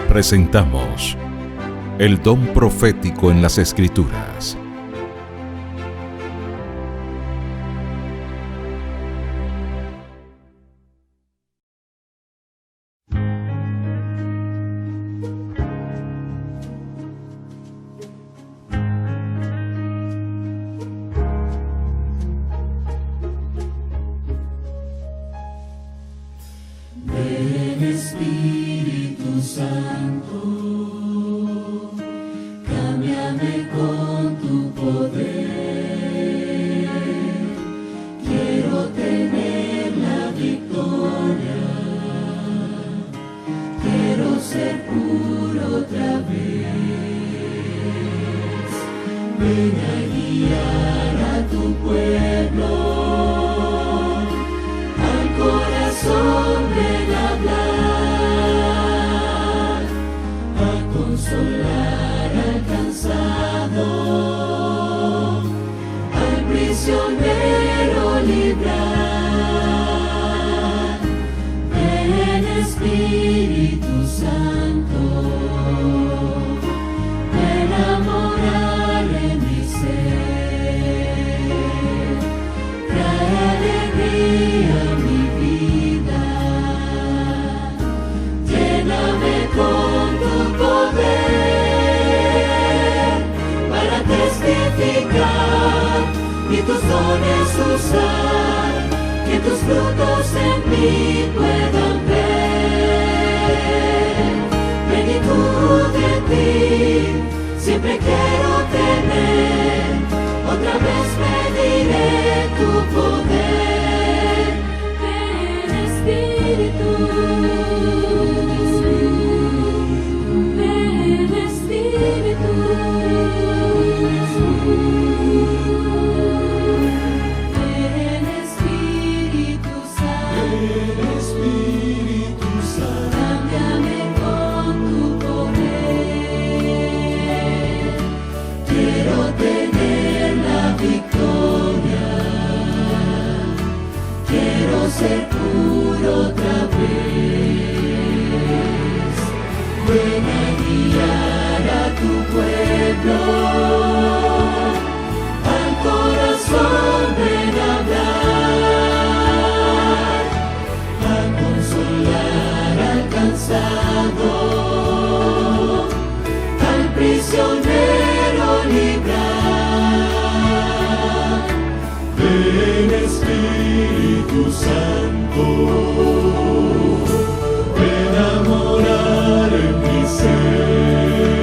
Presentamos el don profético en las Escrituras. Ven Espíritu Santo, cámbiame con tu poder. Quiero tener la victoria, quiero ser puro otra vez. Ven a guiar a tu pueblo, al corazón ven a hablar, a consolar al cansado, al prisionero librar. Ven Espíritu Santo, ven a morar en mi ser, trae alegría a mi vida, lléname con tu poder para testificar y tus dones usar, que tus frutos en mí puedan ver. Plenitud de ti siempre quiero tener, otra vez pediré tu poder. Ven Espíritu, ven Espíritu, ven Espíritu Santo, cámbiame con tu poder. Quiero tener la victoria, quiero ser puro otra vez. Ven a guiar a tu pueblo, al corazón ven a hablar, a consolar al cansado, al prisionero librar. Ven Espíritu Santo, ven a morar en mi ser,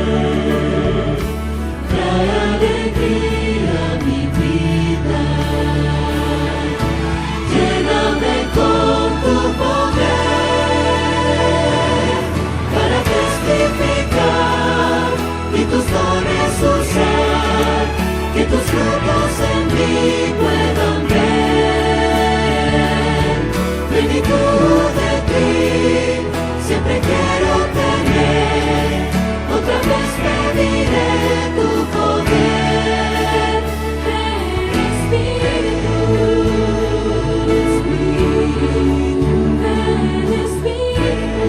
trae alegría a mi vida, lléname con tu poder para testificar y tus dones usar, que tus frutos en mí puedan ver. Plenitud de ti siempre quiero tener, otra vez pediré tu poder. Ven Espíritu, ven Espíritu, ven Espíritu,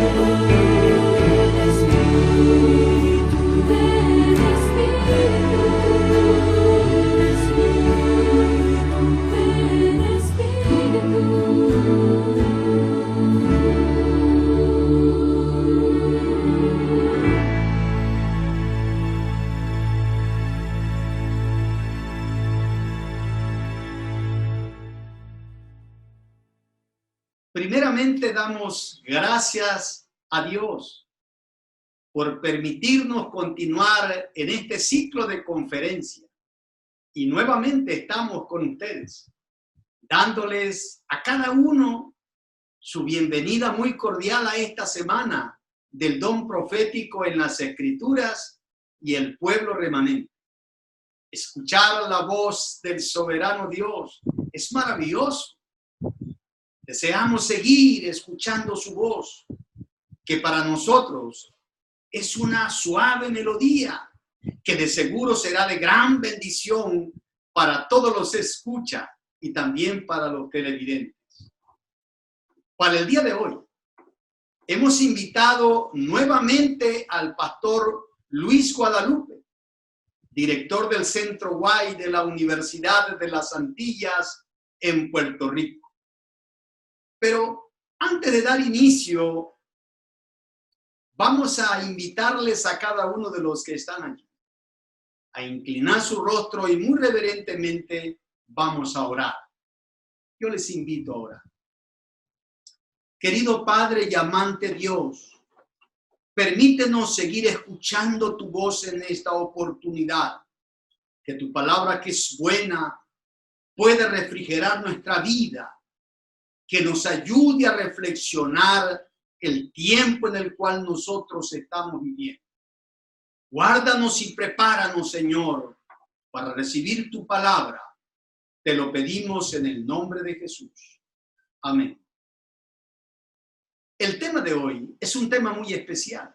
ven Primeramente damos gracias a Dios por permitirnos continuar en este ciclo de conferencia. Y nuevamente estamos con ustedes, dándoles a cada uno su bienvenida muy cordial a esta semana del don profético en las Escrituras y el pueblo remanente. Escuchar la voz del soberano Dios es maravilloso. Deseamos seguir escuchando su voz, que para nosotros es una suave melodía, que de seguro será de gran bendición para todos los que escuchan y también para los televidentes. Para el día de hoy, hemos invitado nuevamente al pastor Luis Guadalupe, director del Centro Guay de la Universidad de las Antillas en Puerto Rico. Pero antes de dar inicio, vamos a invitarles a cada uno de los que están aquí a inclinar su rostro y muy reverentemente vamos a orar. Yo les invito a orar. Querido Padre y amante Dios, permítenos seguir escuchando tu voz en esta oportunidad. Que tu palabra, que es buena, pueda refrigerar nuestra vida. Que nos ayude a reflexionar el tiempo en el cual nosotros estamos viviendo. Guárdanos y prepáranos, Señor, para recibir tu palabra. Te lo pedimos en el nombre de Jesús. Amén. El tema de hoy es un tema muy especial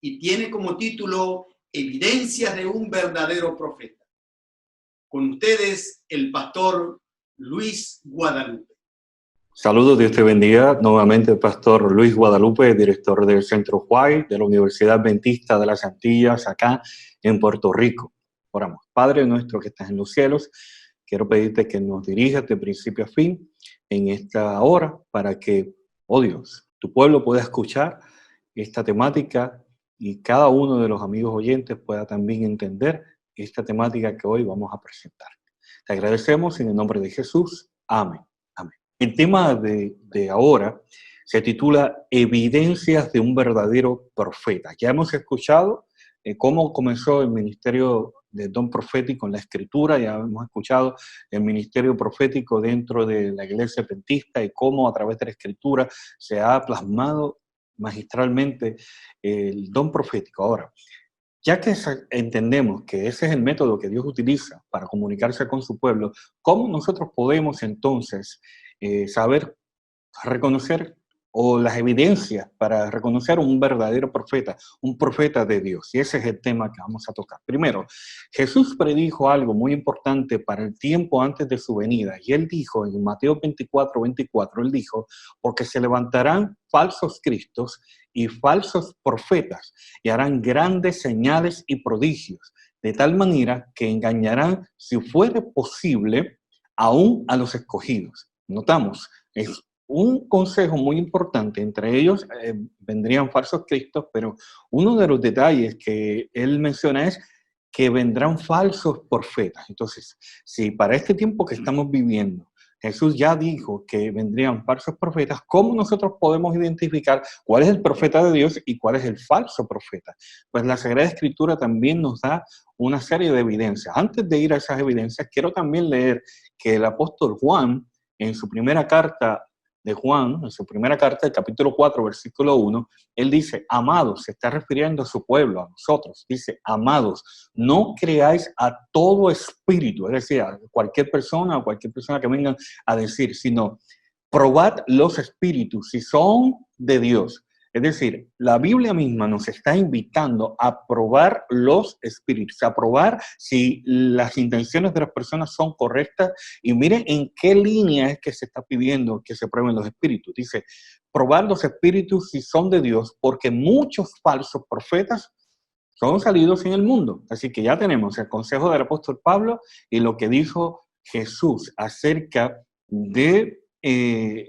y tiene como título Evidencias de un verdadero profeta. Con ustedes, el pastor Luis Guadalupe. Saludos, Dios te bendiga. Nuevamente el pastor Luis Guadalupe, director del Centro Guay de la Universidad Adventista de las Antillas, acá en Puerto Rico. Oramos. Padre nuestro que estás en los cielos, quiero pedirte que nos dirijas de principio a fin en esta hora para que, oh Dios, tu pueblo pueda escuchar esta temática y cada uno de los amigos oyentes pueda también entender esta temática que hoy vamos a presentar. Te agradecemos en el nombre de Jesús. Amén. El tema de ahora se titula Evidencias de un verdadero profeta. Ya hemos escuchado cómo comenzó el ministerio del don profético en la Escritura, ya hemos escuchado el ministerio profético dentro de la Iglesia Adventista y cómo a través de la Escritura se ha plasmado magistralmente el don profético. Ahora, ya que entendemos que ese es el método que Dios utiliza para comunicarse con su pueblo, ¿cómo nosotros podemos entonces saber reconocer o las evidencias para reconocer un verdadero profeta, un profeta de Dios? Y ese es el tema que vamos a tocar. Primero, Jesús predijo algo muy importante para el tiempo antes de su venida. Y él dijo en Mateo 24, él dijo, porque se levantarán falsos cristos y falsos profetas y harán grandes señales y prodigios, de tal manera que engañarán, si fuere posible, aún a los escogidos. Notamos, es un consejo muy importante, entre ellos vendrían falsos cristos, pero uno de los detalles que él menciona es que vendrán falsos profetas. Entonces, si para este tiempo que estamos viviendo, Jesús ya dijo que vendrían falsos profetas, ¿cómo nosotros podemos identificar cuál es el profeta de Dios y cuál es el falso profeta? Pues la Sagrada Escritura también nos da una serie de evidencias. Antes de ir a esas evidencias, quiero también leer que el apóstol Juan, en su primera carta de Juan, en su primera carta, el capítulo 4, versículo 1, él dice, amados, se está refiriendo a su pueblo, a nosotros, dice, amados, no creáis a todo espíritu, es decir, a cualquier persona o cualquier persona que vengan a decir, sino probad los espíritus si son de Dios. Es decir, la Biblia misma nos está invitando a probar los espíritus, a probar si las intenciones de las personas son correctas. Y miren en qué línea es que se está pidiendo que se prueben los espíritus. Dice, probar los espíritus si son de Dios, porque muchos falsos profetas son salidos en el mundo. Así que ya tenemos el consejo del apóstol Pablo y lo que dijo Jesús acerca de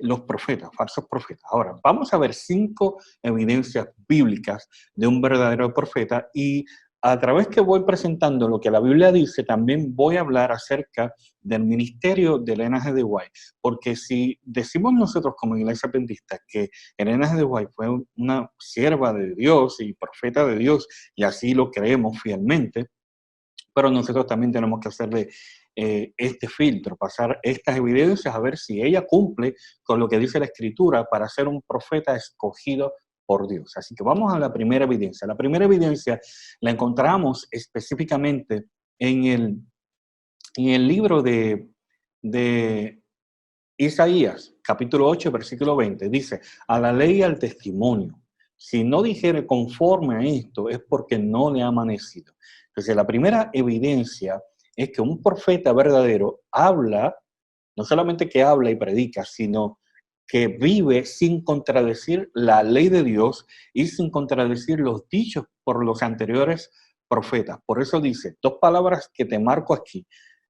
los profetas, falsos profetas. Ahora, vamos a ver 5 evidencias bíblicas de un verdadero profeta y a través que voy presentando lo que la Biblia dice, también voy a hablar acerca del ministerio de Elena G. de White, porque si decimos nosotros como Iglesia Adventista que Elena G. de White fue una sierva de Dios y profeta de Dios, y así lo creemos fielmente, pero nosotros también tenemos que hacerle este filtro, pasar estas evidencias a ver si ella cumple con lo que dice la Escritura para ser un profeta escogido por Dios. Así que vamos a la primera evidencia. La primera evidencia la encontramos específicamente en el libro de Isaías, capítulo 8, versículo 20. Dice, a la ley y al testimonio. Si no dijere conforme a esto, es porque no le ha amanecido. Entonces, la primera evidencia es que un profeta verdadero habla, no solamente que habla y predica, sino que vive sin contradecir la ley de Dios y sin contradecir los dichos por los anteriores profetas. Por eso dice, dos palabras que te marco aquí.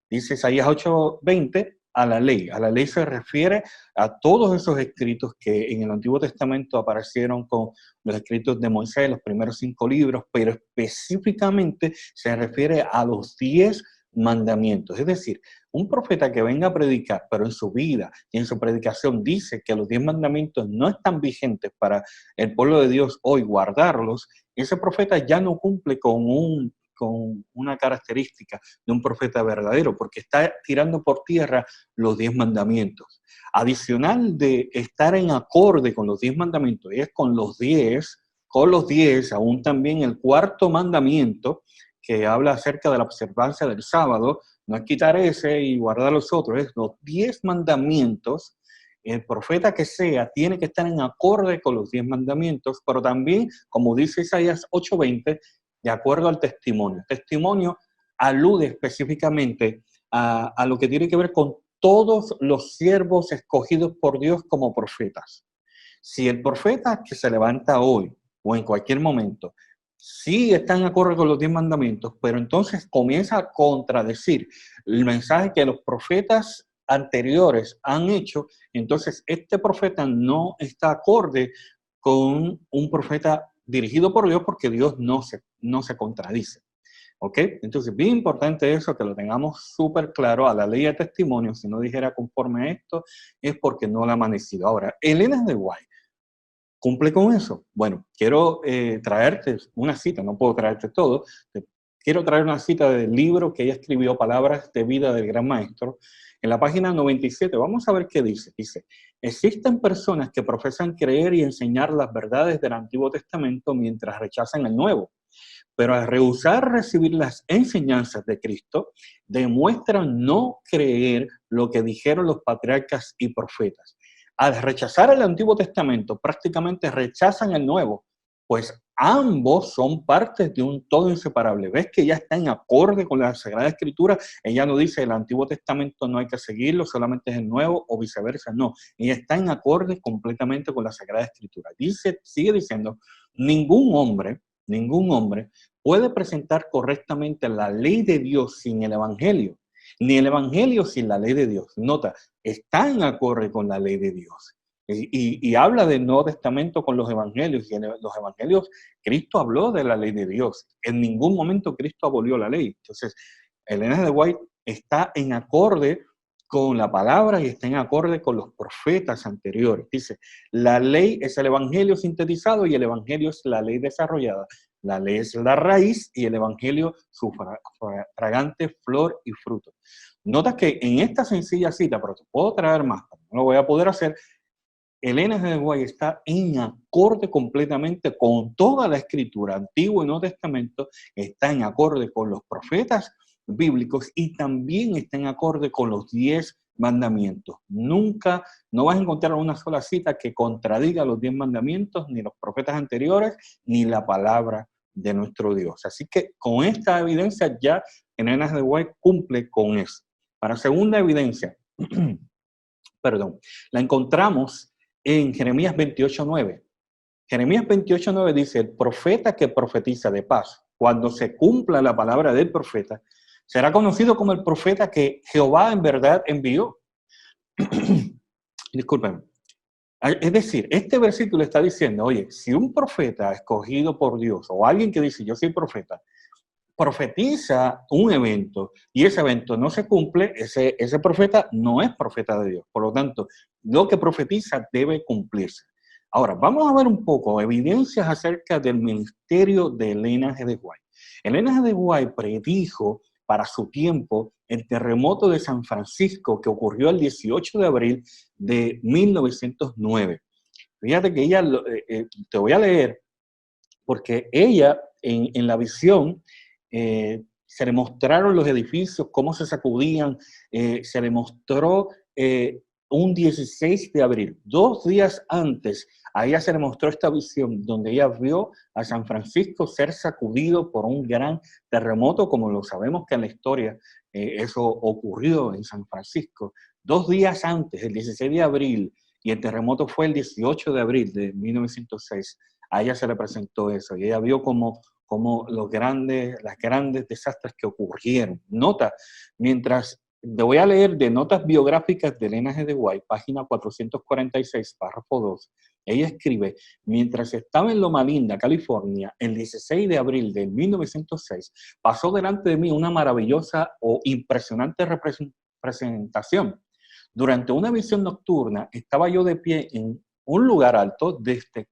Dice Isaías 8:20, a la ley. A la ley se refiere a todos esos escritos que en el Antiguo Testamento aparecieron con los escritos de Moisés, los primeros 5 libros, pero específicamente se refiere a los 10 mandamientos. Es decir, un profeta que venga a predicar, pero en su vida y en su predicación dice que los 10 mandamientos no están vigentes para el pueblo de Dios hoy guardarlos, ese profeta ya no cumple con una característica de un profeta verdadero, porque está tirando por tierra los 10 mandamientos. Adicional de estar en acorde con los 10 mandamientos, y es con los 10, aún también el 4º mandamiento, que habla acerca de la observancia del sábado, no es quitar ese y guardar los otros, es los 10 mandamientos. El profeta que sea tiene que estar en acorde con los 10 mandamientos, pero también, como dice Isaías 8:20, de acuerdo al testimonio. El testimonio alude específicamente a lo que tiene que ver con todos los siervos escogidos por Dios como profetas. Si el profeta que se levanta hoy o en cualquier momento sí está en acorde con los 10 mandamientos, pero entonces comienza a contradecir el mensaje que los profetas anteriores han hecho, entonces este profeta no está acorde con un profeta dirigido por Dios, porque Dios no se contradice. ¿Ok? Entonces, bien importante eso, que lo tengamos súper claro. A la ley de testimonio, si no dijera conforme a esto, es porque no la ha amanecido. Ahora, Elena de White cumple con eso. Bueno, quiero traerte una cita, no puedo traerte todo, quiero traer una cita del libro que ella escribió, Palabras de Vida del Gran Maestro, en la página 97. Vamos a ver qué dice. Dice, existen personas que profesan creer y enseñar las verdades del Antiguo Testamento mientras rechazan el Nuevo, pero al rehusar recibir las enseñanzas de Cristo, demuestran no creer lo que dijeron los patriarcas y profetas. Al rechazar el Antiguo Testamento, prácticamente rechazan el Nuevo, pues ambos son partes de un todo inseparable. ¿Ves que ella está en acorde con la Sagrada Escritura? Ella no dice el Antiguo Testamento no hay que seguirlo, solamente es el Nuevo, o viceversa. No, ella está en acorde completamente con la Sagrada Escritura. Sigue diciendo, ningún hombre puede presentar correctamente la ley de Dios sin el Evangelio, ni el Evangelio sin la ley de Dios. Nota, está en acorde con la ley de Dios. Y habla del Nuevo Testamento con los Evangelios, y en los Evangelios Cristo habló de la ley de Dios. En ningún momento Cristo abolió la ley. Entonces, Elena de White está en acorde con la palabra y está en acorde con los profetas anteriores. Dice, la ley es el Evangelio sintetizado y el Evangelio es la ley desarrollada. La ley es la raíz y el Evangelio su fragante flor y fruto. Nota que en esta sencilla cita, pero te puedo traer más, no lo voy a poder hacer, Elena de White está en acorde completamente con toda la Escritura, Antiguo y Nuevo Testamento, está en acorde con los profetas bíblicos y también está en acorde con los 10 mandamientos. Nunca, no vas a encontrar una sola cita que contradiga los 10 mandamientos, ni los profetas anteriores, ni la palabra de nuestro Dios. Así que con esta evidencia ya Elena de White cumple con eso. Para segunda evidencia, la encontramos en Jeremías 28:9. Jeremías 28:9 dice, el profeta que profetiza de paz, cuando se cumpla la palabra del profeta, será conocido como el profeta que Jehová en verdad envió. Disculpen. Es decir, este versículo está diciendo, oye, si un profeta escogido por Dios, o alguien que dice, yo soy profeta, profetiza un evento y ese evento no se cumple, ese profeta no es profeta de Dios. Por lo tanto, lo que profetiza debe cumplirse. Ahora, vamos a ver un poco evidencias acerca del ministerio de Elena G. de White. Elena G. de White predijo para su tiempo el terremoto de San Francisco que ocurrió el 18 de abril de 1909. Fíjate que ella, te voy a leer, porque ella en la visión se le mostraron los edificios, cómo se sacudían, se le mostró un 16 de abril, 2 días antes, a ella se le mostró esta visión donde ella vio a San Francisco ser sacudido por un gran terremoto, como lo sabemos que en la historia eso ocurrió en San Francisco. 2 días antes, el 16 de abril, y el terremoto fue el 18 de abril de 1906. A ella se le presentó eso y ella vio como las grandes desastres que ocurrieron. Nota, mientras te voy a leer de notas biográficas de Elena G. de White, página 446, párrafo 2. Ella escribe: mientras estaba en Loma Linda, California, el 16 de abril de 1906, pasó delante de mí una maravillosa o impresionante presentación. Durante una visión nocturna, estaba yo de pie en un lugar alto, desde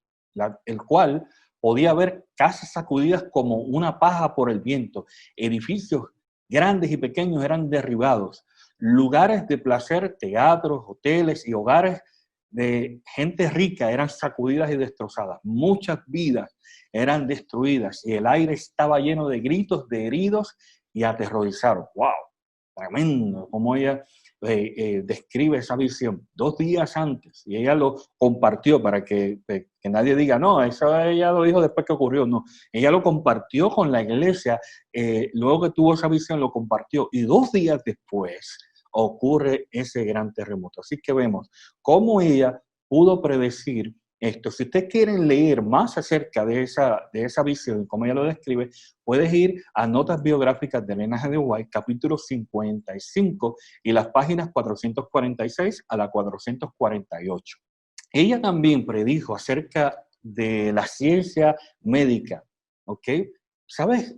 el cual podía ver casas sacudidas como una paja por el viento. Edificios grandes y pequeños eran derribados. Lugares de placer, teatros, hoteles y hogares de gente rica eran sacudidas y destrozadas. Muchas vidas eran destruidas y el aire estaba lleno de gritos de heridos y aterrorizados. ¡Wow! Tremendo como ella describe esa visión 2 días antes, y ella lo compartió para que nadie diga, no, eso ella lo dijo después que ocurrió. No, ella lo compartió con la iglesia, luego que tuvo esa visión lo compartió, y 2 días después ocurre ese gran terremoto. Así que vemos cómo ella pudo predecir esto. Si ustedes quieren leer más acerca de esa visión y cómo ella lo describe, puedes ir a Notas Biográficas de Elena G. de White, capítulo 55, y las páginas 446 a la 448. Ella también predijo acerca de la ciencia médica, ¿ok? ¿Sabes?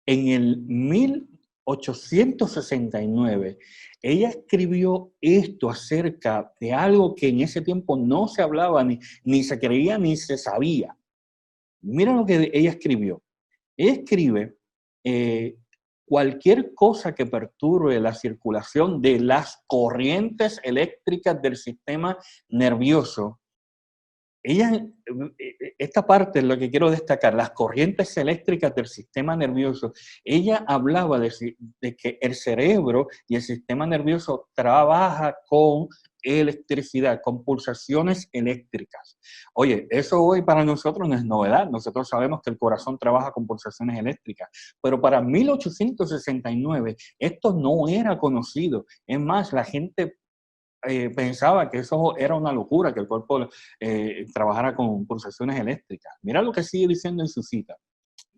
En el 1869, ella escribió esto acerca de algo que en ese tiempo no se hablaba, ni se creía, ni se sabía. Mira lo que ella escribió. Ella escribe, cualquier cosa que perturbe la circulación de las corrientes eléctricas del sistema nervioso. Esta parte es lo que quiero destacar, las corrientes eléctricas del sistema nervioso. Ella hablaba de que el cerebro y el sistema nervioso trabaja con electricidad, con pulsaciones eléctricas. Oye, eso hoy para nosotros no es novedad. Nosotros sabemos que el corazón trabaja con pulsaciones eléctricas, pero para 1869 esto no era conocido. Es más, la gente pensaba que eso era una locura, que el cuerpo trabajara con pulsaciones eléctricas. Mira lo que sigue diciendo en su cita.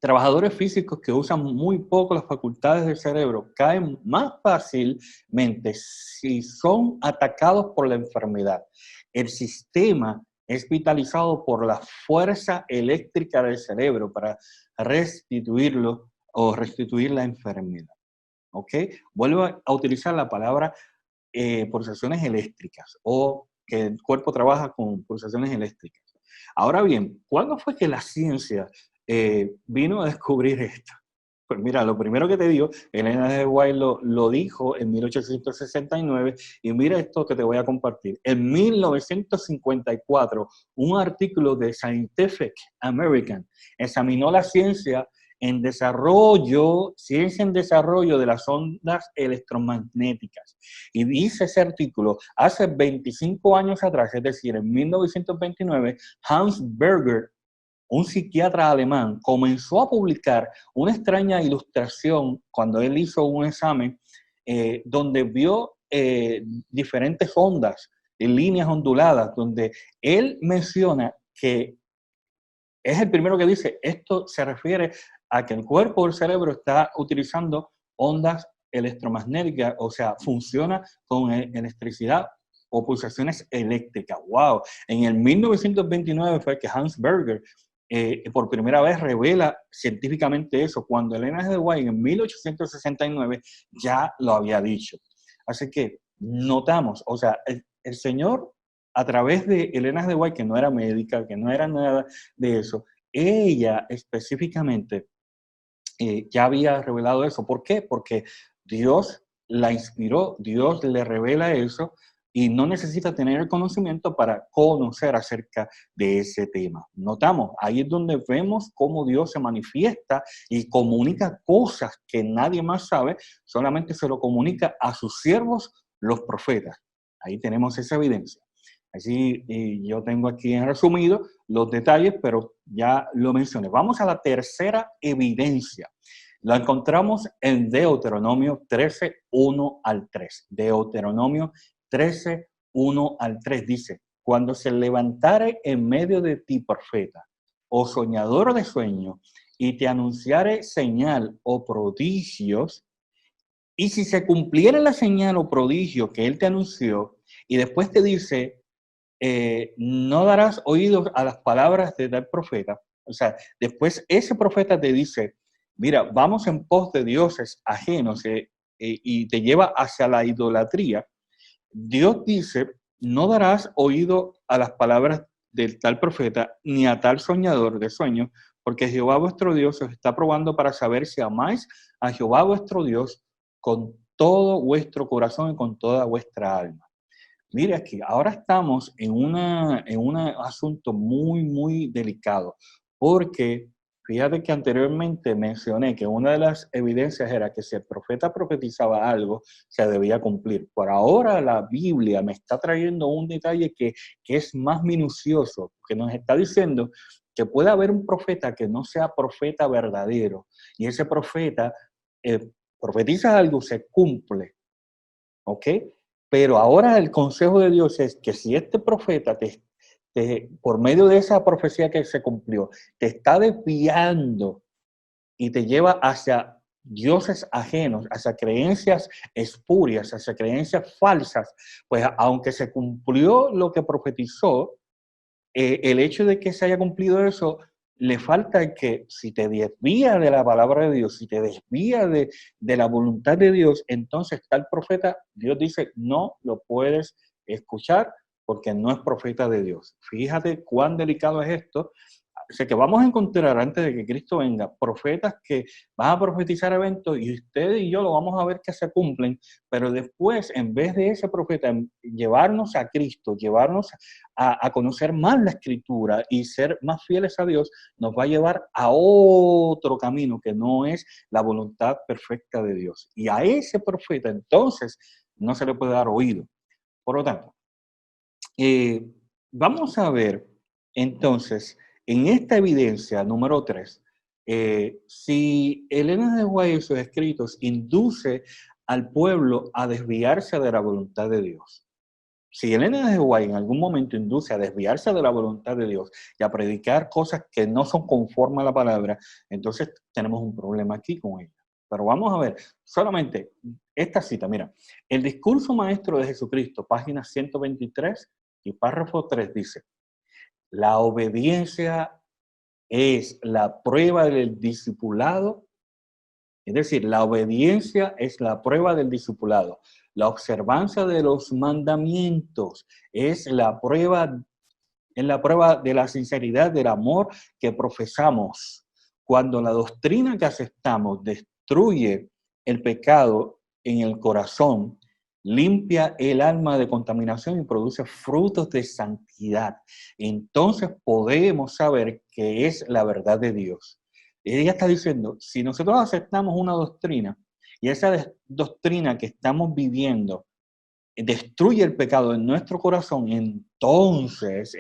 Trabajadores físicos que usan muy poco las facultades del cerebro caen más fácilmente si son atacados por la enfermedad. El sistema es vitalizado por la fuerza eléctrica del cerebro para restituirlo o restituir la enfermedad. ¿Ok? Vuelvo a utilizar la palabra pulsaciones eléctricas, o que el cuerpo trabaja con pulsaciones eléctricas. Ahora bien, ¿cuándo fue que la ciencia vino a descubrir esto? Pues mira, lo primero que te digo, Elena G. White lo dijo en 1869, y mira esto que te voy a compartir. En 1954, un artículo de Scientific American examinó la ciencia en desarrollo de las ondas electromagnéticas. Y dice ese artículo, hace 25 años atrás, es decir, en 1929, Hans Berger, un psiquiatra alemán, comenzó a publicar una extraña ilustración cuando él hizo un examen donde vio diferentes ondas en líneas onduladas, donde él menciona que es el primero que dice, esto se refiere a que el cuerpo del cerebro está utilizando ondas electromagnéticas, o sea, funciona con electricidad o pulsaciones eléctricas. ¡Wow! En el 1929 fue que Hans Berger por primera vez revela científicamente eso, cuando Elena G. de White en 1869 ya lo había dicho. Así que notamos, o sea, el Señor, a través de Elena G. de White, que no era médica, que no era nada de eso, ella específicamente ya había revelado eso. ¿Por qué? Porque Dios la inspiró, Dios le revela eso, y no necesita tener el conocimiento para conocer acerca de ese tema. Notamos, ahí es donde vemos cómo Dios se manifiesta y comunica cosas que nadie más sabe, solamente se lo comunica a sus siervos, los profetas. Ahí tenemos esa evidencia. Así yo tengo aquí en resumido los detalles, pero ya lo mencioné. Vamos a la tercera evidencia. La encontramos en Deuteronomio 13, 1 al 3. Deuteronomio 13, 1 al 3 dice, cuando se levantare en medio de ti profeta o soñador de sueño y te anunciare señal o prodigios, y si se cumpliera la señal o prodigio que él te anunció, y después te dice, no darás oídos a las palabras de tal profeta, o sea, después ese profeta te dice, mira, vamos en pos de dioses ajenos y te lleva hacia la idolatría, Dios dice, no darás oído a las palabras del tal profeta ni a tal soñador de sueños, porque Jehová vuestro Dios os está probando para saber si amáis a Jehová vuestro Dios con todo vuestro corazón y con toda vuestra alma. Mire aquí, ahora estamos en un asunto muy, muy delicado, porque fíjate que anteriormente mencioné que una de las evidencias era que si el profeta profetizaba algo, se debía cumplir. Por ahora la Biblia me está trayendo un detalle que es más minucioso, que nos está diciendo que puede haber un profeta que no sea profeta verdadero, y ese profeta profetiza algo, se cumple, ¿ok? Pero ahora el consejo de Dios es que si este profeta por medio de esa profecía que se cumplió, te está desviando y te lleva hacia dioses ajenos, hacia creencias espurias, hacia creencias falsas, pues aunque se cumplió lo que profetizó, el hecho de que se haya cumplido eso, le falta que si te desvía de la palabra de Dios, si te desvía de la voluntad de Dios, entonces tal profeta, Dios dice, no lo puedes escuchar porque no es profeta de Dios. Fíjate cuán delicado es esto. Sé que vamos a encontrar antes de que Cristo venga profetas que van a profetizar eventos y usted y yo lo vamos a ver que se cumplen, pero después en vez de ese profeta llevarnos a Cristo, llevarnos a conocer más la Escritura y ser más fieles a Dios, nos va a llevar a otro camino que no es la voluntad perfecta de Dios. Y a ese profeta entonces no se le puede dar oído. Por lo tanto, vamos a ver entonces en esta evidencia número 3, si Elena de White en sus escritos induce al pueblo a desviarse de la voluntad de Dios. Si Elena de White en algún momento induce a desviarse de la voluntad de Dios y a predicar cosas que no son conformes a la palabra, entonces tenemos un problema aquí con ella. Pero vamos a ver solamente esta cita. Mira, el discurso maestro de Jesucristo, página 123 y párrafo 3 dice, la obediencia es la prueba del discipulado, es decir, la obediencia es la prueba del discipulado. La observancia de los mandamientos es la prueba de la sinceridad del amor que profesamos. Cuando la doctrina que aceptamos destruye el pecado en el corazón, limpia el alma de contaminación y produce frutos de santidad, entonces podemos saber que es la verdad de Dios. Ella está diciendo, si nosotros aceptamos una doctrina y esa doctrina que estamos viviendo destruye el pecado en nuestro corazón, entonces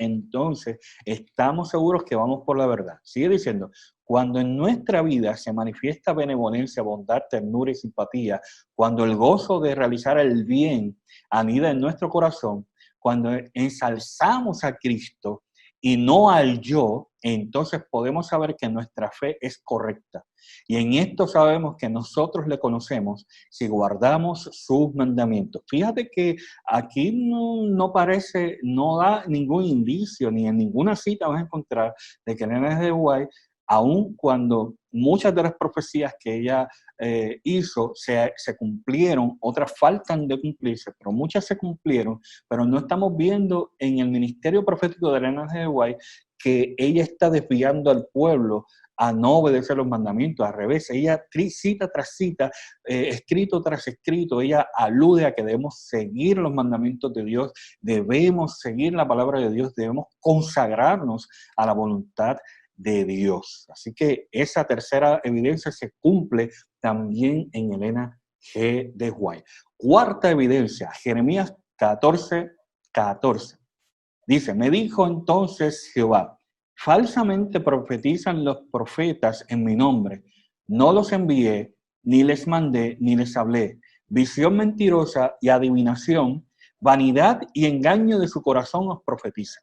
estamos seguros que vamos por la verdad. Sigue diciendo, cuando en nuestra vida se manifiesta benevolencia, bondad, ternura y simpatía, cuando el gozo de realizar el bien anida en nuestro corazón, cuando ensalzamos a Cristo y no al yo, entonces podemos saber que nuestra fe es correcta. Y en esto sabemos que nosotros le conocemos si guardamos sus mandamientos. Fíjate que aquí no parece, no da ningún indicio, ni en ninguna cita vas a encontrar de que Elena de White, aun cuando muchas de las profecías que ella hizo se cumplieron, otras faltan de cumplirse, pero muchas se cumplieron, pero no estamos viendo en el ministerio profético de Elena de White que ella está desviando al pueblo a no obedecer los mandamientos. Al revés, ella cita tras cita, escrito tras escrito, ella alude a que debemos seguir los mandamientos de Dios, debemos seguir la palabra de Dios, debemos consagrarnos a la voluntad de Dios. Así que esa tercera evidencia se cumple también en Elena G. de White. Cuarta evidencia, Jeremías 14:14. Dice, me dijo entonces Jehová, falsamente profetizan los profetas en mi nombre. No los envié, ni les mandé, ni les hablé. Visión mentirosa y adivinación vanidad y engaño de su corazón os profetizan.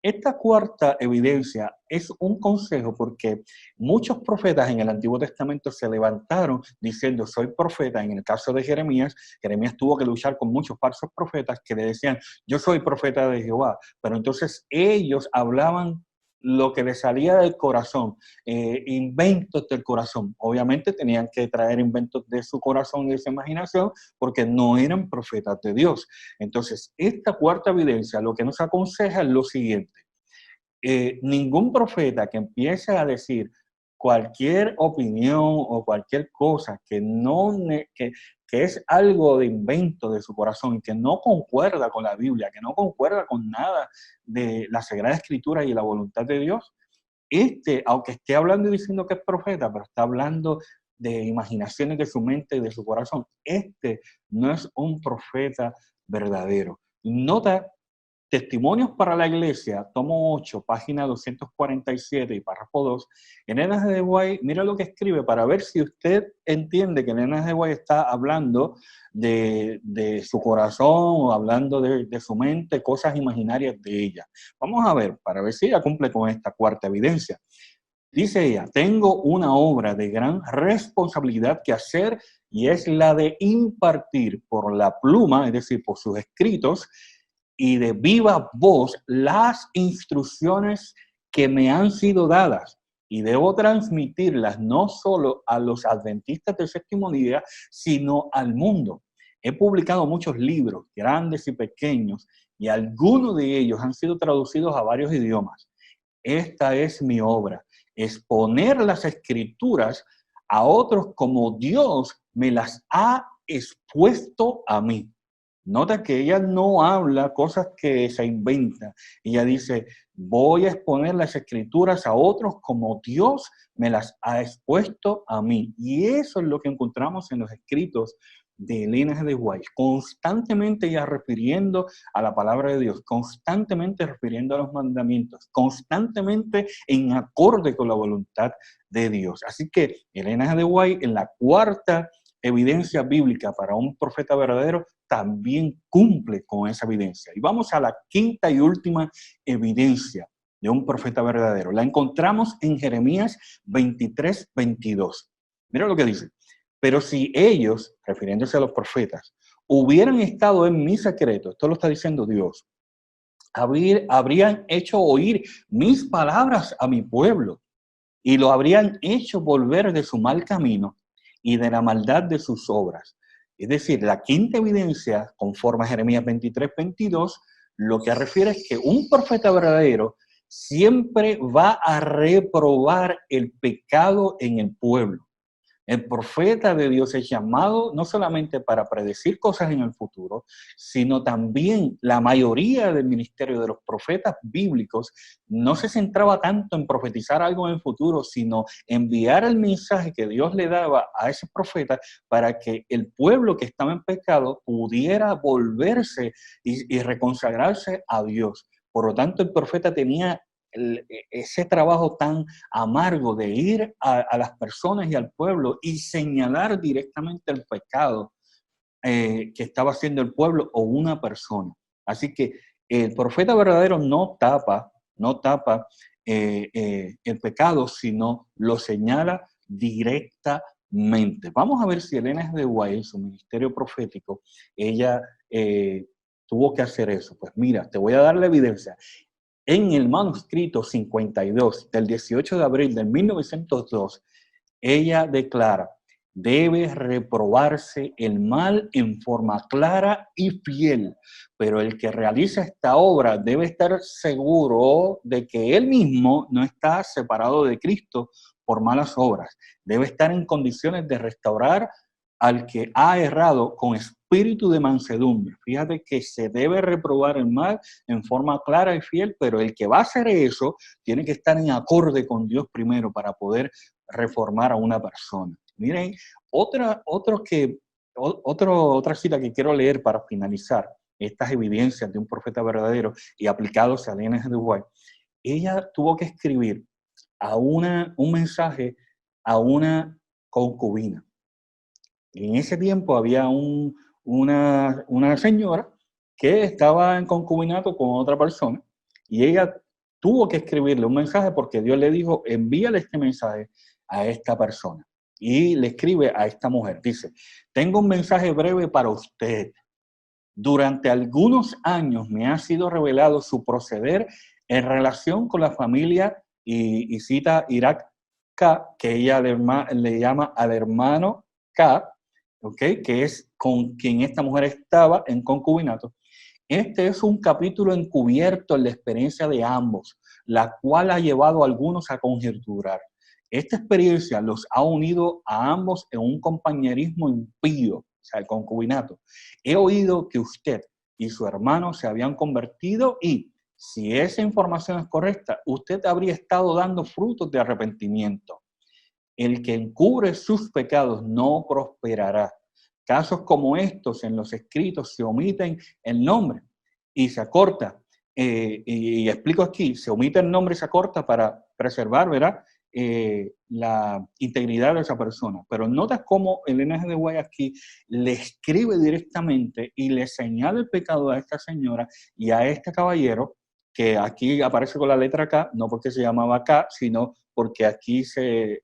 Esta cuarta evidencia es un consejo porque muchos profetas en el Antiguo Testamento se levantaron diciendo soy profeta. En el caso de Jeremías, Jeremías tuvo que luchar con muchos falsos profetas que le decían yo soy profeta de Jehová, pero entonces ellos hablaban lo que les salía del corazón, inventos del corazón. Obviamente tenían que traer inventos de su corazón y de su imaginación porque no eran profetas de Dios. Entonces, esta cuarta evidencia lo que nos aconseja es lo siguiente. Ningún profeta que empiece a decir cualquier opinión o cualquier cosa que es algo de invento de su corazón, que no concuerda con la Biblia, que no concuerda con nada de la Sagrada Escritura y la voluntad de Dios, aunque esté hablando y diciendo que es profeta, pero está hablando de imaginaciones de su mente y de su corazón, no es un profeta verdadero. Nota Testimonios para la Iglesia, tomo 8, página 247 y párrafo 2. Elena G. de White, mira lo que escribe para ver si usted entiende que Elena G. de White está hablando de su corazón o hablando de su mente, cosas imaginarias de ella. Vamos a ver, para ver si ella cumple con esta cuarta evidencia. Dice ella, tengo una obra de gran responsabilidad que hacer y es la de impartir por la pluma, es decir, por sus escritos, y de viva voz las instrucciones que me han sido dadas y debo transmitirlas no solo a los adventistas del séptimo día, sino al mundo. He publicado muchos libros, grandes y pequeños, y algunos de ellos han sido traducidos a varios idiomas. Esta es mi obra, exponer las escrituras a otros como Dios me las ha expuesto a mí. Nota que ella no habla cosas que se inventa. Ella dice, voy a exponer las escrituras a otros como Dios me las ha expuesto a mí. Y eso es lo que encontramos en los escritos de Elena G. de White. Constantemente ella refiriendo a la palabra de Dios, constantemente refiriendo a los mandamientos, constantemente en acorde con la voluntad de Dios. Así que Elena G. de White en la cuarta evidencia bíblica para un profeta verdadero también cumple con esa evidencia. Y vamos a la quinta y última evidencia de un profeta verdadero. La encontramos en Jeremías 23, 22. Mira lo que dice. Pero si ellos, refiriéndose a los profetas, hubieran estado en mi secreto, esto lo está diciendo Dios, habrían hecho oír mis palabras a mi pueblo y lo habrían hecho volver de su mal camino y de la maldad de sus obras. Es decir, la quinta evidencia, conforme a Jeremías 23, 22, lo que refiere es que un profeta verdadero siempre va a reprobar el pecado en el pueblo. El profeta de Dios es llamado no solamente para predecir cosas en el futuro, sino también la mayoría del ministerio de los profetas bíblicos no se centraba tanto en profetizar algo en el futuro, sino enviar el mensaje que Dios le daba a ese profeta para que el pueblo que estaba en pecado pudiera volverse y reconsagrarse a Dios. Por lo tanto, el profeta tenía ese trabajo tan amargo de ir a las personas y al pueblo y señalar directamente el pecado que estaba haciendo el pueblo o una persona. Así que el profeta verdadero no tapa el pecado, sino lo señala directamente. Vamos a ver si Elena G. de White, en su ministerio profético, ella tuvo que hacer eso. Pues mira, te voy a dar la evidencia. En el manuscrito 52 del 18 de abril de 1902, ella declara, debe reprobarse el mal en forma clara y fiel, pero el que realiza esta obra debe estar seguro de que él mismo no está separado de Cristo por malas obras. Debe estar en condiciones de restaurar al que ha errado con espíritu de mansedumbre. Fíjate que se debe reprobar el mal en forma clara y fiel, pero el que va a hacer eso tiene que estar en acorde con Dios primero para poder reformar a una persona. Miren, otra cita que quiero leer para finalizar estas evidencias de un profeta verdadero y aplicados a Elena G. de White. Ella tuvo que escribir un mensaje a una concubina. En ese tiempo había una señora que estaba en concubinato con otra persona y ella tuvo que escribirle un mensaje porque Dios le dijo, envíale este mensaje a esta persona. Y le escribe a esta mujer, dice, tengo un mensaje breve para usted. Durante algunos años me ha sido revelado su proceder en relación con la familia y cita Irak K, que ella le llama al hermano K, ¿okay? Que es con quien esta mujer estaba en concubinato. Este es un capítulo encubierto en la experiencia de ambos, la cual ha llevado a algunos a conjeturar. Esta experiencia los ha unido a ambos en un compañerismo impío, o sea, el concubinato. He oído que usted y su hermano se habían convertido y, si esa información es correcta, usted habría estado dando frutos de arrepentimiento. El que encubre sus pecados no prosperará. Casos como estos en los escritos se omiten el nombre y se acorta. Y explico aquí, se omite el nombre y se acorta para preservar, ¿verdad? La integridad de esa persona. Pero notas cómo Elena G. de White aquí le escribe directamente y le señala el pecado a esta señora y a este caballero, que aquí aparece con la letra K, no porque se llamaba K, sino porque aquí se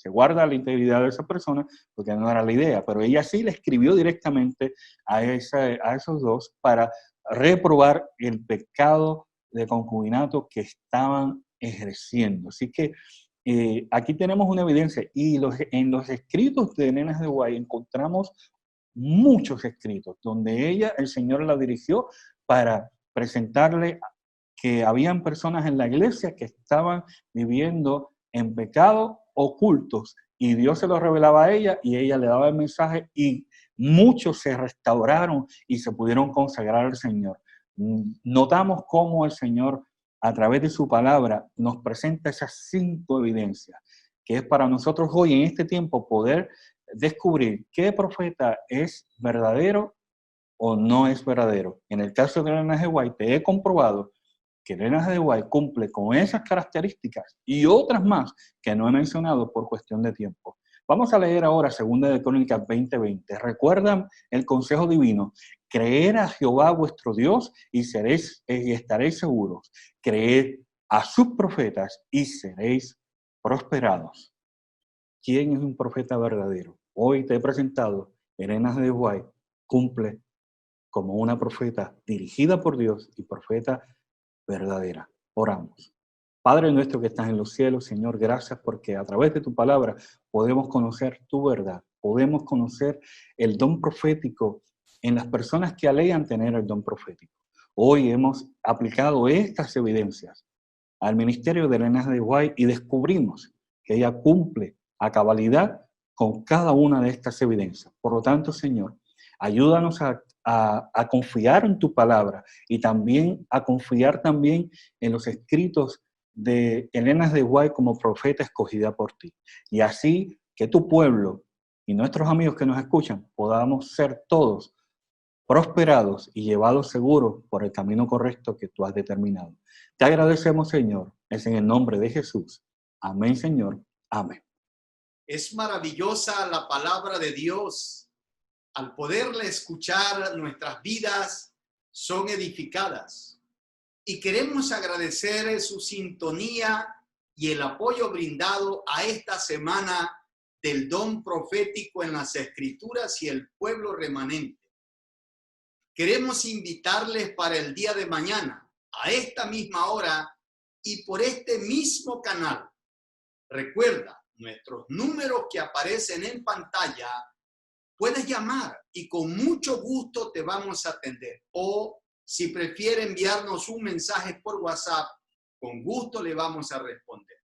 guarda la integridad de esa persona, porque no era la idea, pero ella sí le escribió directamente a esos dos para reprobar el pecado de concubinato que estaban ejerciendo. Así que aquí tenemos una evidencia, y en los escritos de Elena G. de White encontramos muchos escritos donde el Señor la dirigió para presentarle que habían personas en la iglesia que estaban viviendo en pecado ocultos y Dios se los revelaba a ella y ella le daba el mensaje y muchos se restauraron y se pudieron consagrar al Señor. Notamos cómo el Señor a través de su palabra nos presenta esas 5 evidencias, que es para nosotros hoy en este tiempo poder descubrir qué profeta es verdadero o no es verdadero. En el caso de Elena G. White, te he comprobado que Elena G. de White cumple con esas características y otras más que no he mencionado por cuestión de tiempo. Vamos a leer ahora 2 de Crónicas 20:20. Recuerdan el consejo divino: creer a Jehová vuestro Dios y estaréis seguros. Creed a sus profetas y seréis prosperados. ¿Quién es un profeta verdadero? Hoy te he presentado, Elena G. de White cumple como una profeta dirigida por Dios y profeta verdadera. Oramos. Padre nuestro que estás en los cielos, Señor, gracias porque a través de tu palabra podemos conocer tu verdad, podemos conocer el don profético en las personas que alegan tener el don profético. Hoy hemos aplicado estas evidencias al ministerio de Elena G. de White y descubrimos que ella cumple a cabalidad con cada una de estas evidencias. Por lo tanto, Señor, ayúdanos a confiar en tu palabra y también a confiar también en los escritos de Elena G. de White como profeta escogida por ti. Y así que tu pueblo y nuestros amigos que nos escuchan podamos ser todos prosperados y llevados seguros por el camino correcto que tú has determinado. Te agradecemos, Señor, es en el nombre de Jesús. Amén, Señor. Amén. Es maravillosa la palabra de Dios. Al poderla escuchar, nuestras vidas son edificadas. Y queremos agradecer su sintonía y el apoyo brindado a esta semana del don profético en las Escrituras y el pueblo remanente. Queremos invitarles para el día de mañana, a esta misma hora y por este mismo canal. Recuerda, nuestros números que aparecen en pantalla, puedes llamar y con mucho gusto te vamos a atender. O si prefiere enviarnos un mensaje por WhatsApp, con gusto le vamos a responder.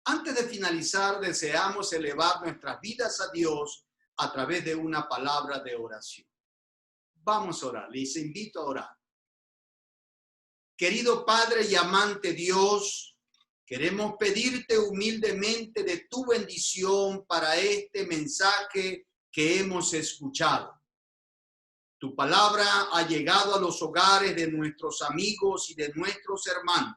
Antes de finalizar, deseamos elevar nuestras vidas a Dios a través de una palabra de oración. Vamos a orar, les invito a orar. Querido Padre y amante Dios, queremos pedirte humildemente de tu bendición para este mensaje que hemos escuchado. Tu palabra ha llegado a los hogares de nuestros amigos y de nuestros hermanos.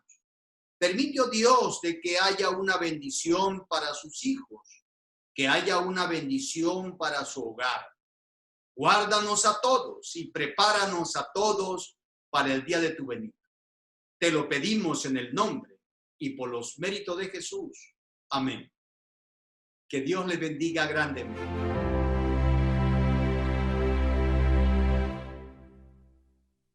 Permite, oh Dios, de que haya una bendición para sus hijos, que haya una bendición para su hogar. Guárdanos a todos y prepáranos a todos para el día de tu venida. Te lo pedimos en el nombre y por los méritos de Jesús. Amén. Que Dios les bendiga grandemente.